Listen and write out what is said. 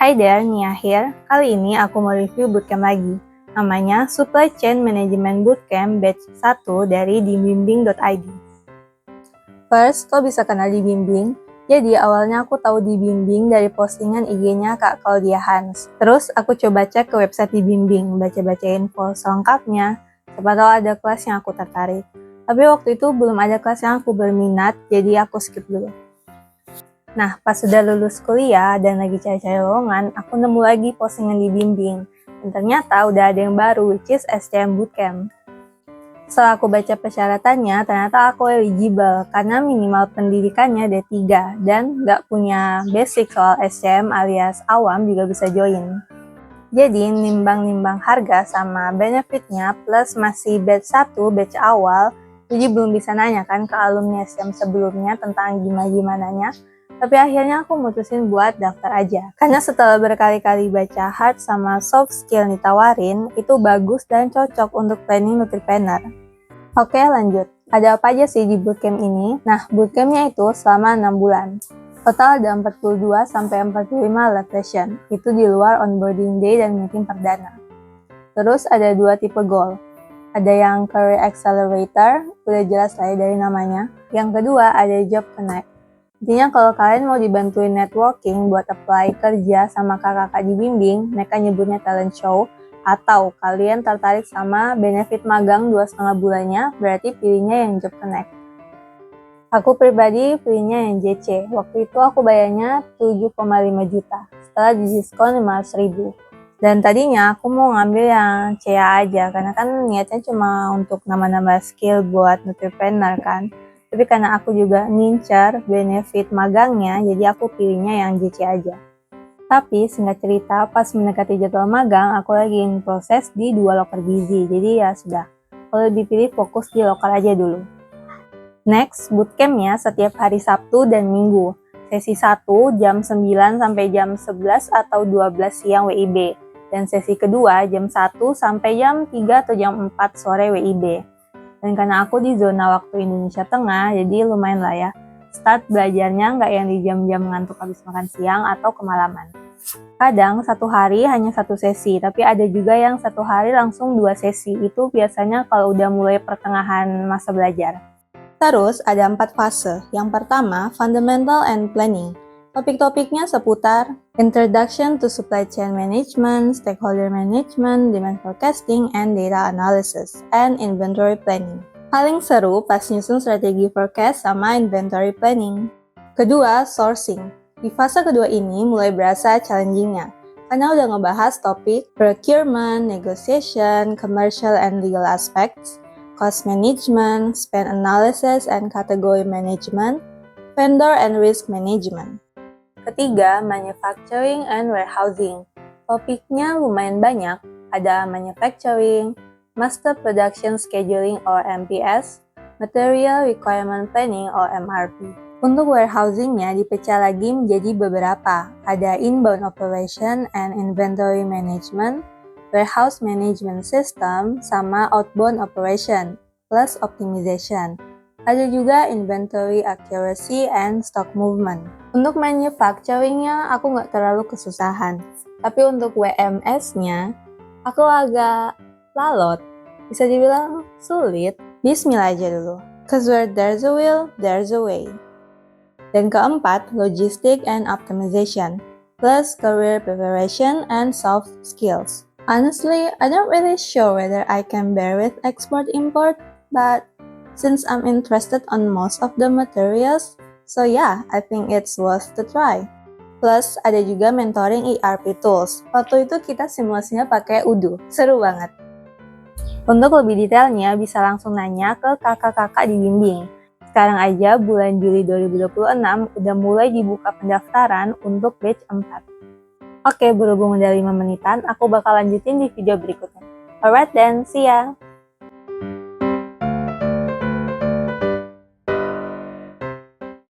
Hai there, Nia here. Kali ini aku mau review bootcamp lagi. Namanya Supply Chain Management Bootcamp Batch 1 dari dibimbing.id. First, kau bisa kenal Dibimbing. Jadi awalnya aku tahu Dibimbing dari postingan IG-nya Kak Claudia Hans. Terus aku coba cek ke website Dibimbing, baca-baca info selengkapnya. Siapa tahu ada kelas yang aku tertarik. Tapi waktu itu belum ada kelas yang aku berminat, jadi aku skip dulu. Nah, pas sudah lulus kuliah dan lagi cari-cari lowongan, aku nemu lagi postingan Dibimbing. Dan ternyata udah ada yang baru, which is SCM Bootcamp. Setelah aku baca persyaratannya, ternyata aku eligible karena minimal pendidikannya D3 dan nggak punya basic soal SCM alias awam juga bisa join. Jadi nimbang-nimbang harga sama benefitnya plus masih batch 1, batch awal, jadi belum bisa nanya kan ke alumni SCM sebelumnya tentang gimana-gimananya. Tapi akhirnya aku mutusin buat daftar aja. Karena setelah berkali-kali baca hard sama soft skill ditawarin, itu bagus dan cocok untuk planning nutripreneur. Oke, lanjut. Ada apa aja sih di bootcamp ini? Nah, bootcampnya itu selama 6 bulan. Total ada 42-45 live session. Itu di luar onboarding day dan meeting perdana. Terus ada 2 tipe goal. Ada yang Career Accelerator, udah jelas lah ya dari namanya. Yang kedua ada Job Connect. Intinya kalau kalian mau dibantuin networking buat apply kerja sama kakak-kakak Dibimbing, mereka nyebutnya talent show, atau kalian tertarik sama benefit magang 2,5 bulannya, berarti pilihnya yang Job Connect. Aku pribadi pilihnya yang JC, waktu itu aku bayarnya 7,5 juta, setelah didiskon 500.000. Dan tadinya aku mau ngambil yang CA aja, karena kan niatnya cuma untuk nambah-nambah skill buat nutripreneur kan. Tapi karena aku juga ngincar benefit magangnya, jadi aku pilihnya yang JC aja. Tapi singkat cerita, pas mendekati jadwal magang, aku lagi proses di 2 loker gizi. Jadi ya sudah, kalau dipilih fokus di loker aja dulu. Next, bootcampnya setiap hari Sabtu dan Minggu. Sesi 1 jam 9 sampai jam 11 atau 12 siang WIB. Dan sesi kedua jam 1 sampai jam 3 atau jam 4 sore WIB. Dan karena aku di zona waktu Indonesia Tengah, jadi lumayan lah ya. Start belajarnya nggak yang di jam-jam ngantuk habis makan siang atau kemalaman. Kadang satu hari hanya 1 sesi, tapi ada juga yang 1 hari langsung 2 sesi. Itu biasanya kalau udah mulai pertengahan masa belajar. Terus ada 4 fase. Yang pertama, Fundamental and Planning. Topik-topiknya seputar Introduction to Supply Chain Management, Stakeholder Management, Demand Forecasting, and Data Analysis, and Inventory Planning. Paling seru pas nyusun strategi forecast sama inventory planning. Kedua, Sourcing. Di fase kedua ini mulai berasa challenging-nya, karena udah ngebahas topik Procurement, Negotiation, Commercial and Legal Aspects, Cost Management, Spend Analysis and Category Management, Vendor and Risk Management. Ketiga, Manufacturing and Warehousing. Topiknya lumayan banyak, ada Manufacturing, Master Production Scheduling or MPS, Material Requirement Planning or MRP. Untuk warehousingnya dipecah lagi menjadi beberapa, ada Inbound Operation and Inventory Management, Warehouse Management System, sama Outbound Operation, plus Optimization. Ada juga Inventory Accuracy and Stock Movement. Untuk manufacturingnya aku nggak terlalu kesusahan. Tapi untuk WMS-nya, aku agak lalot. Bisa dibilang sulit. Bismillah aja dulu. Cause where there's a will, there's a way. Dan keempat, Logistic and Optimization, plus Career Preparation and Soft Skills. Honestly, I don't really sure whether I can bear with export-import, but since I'm interested on most of the materials, so yeah, I think it's worth to try. Plus, ada juga mentoring ERP tools. Waktu itu kita simulasinya pakai Odoo. Seru banget. Untuk lebih detailnya, bisa langsung nanya ke kakak-kakak di Bimbing. Sekarang aja, bulan Juli 2026, udah mulai dibuka pendaftaran untuk batch 4. Oke, berhubung udah 5 menitan, aku bakal lanjutin di video berikutnya. Alright then, see ya!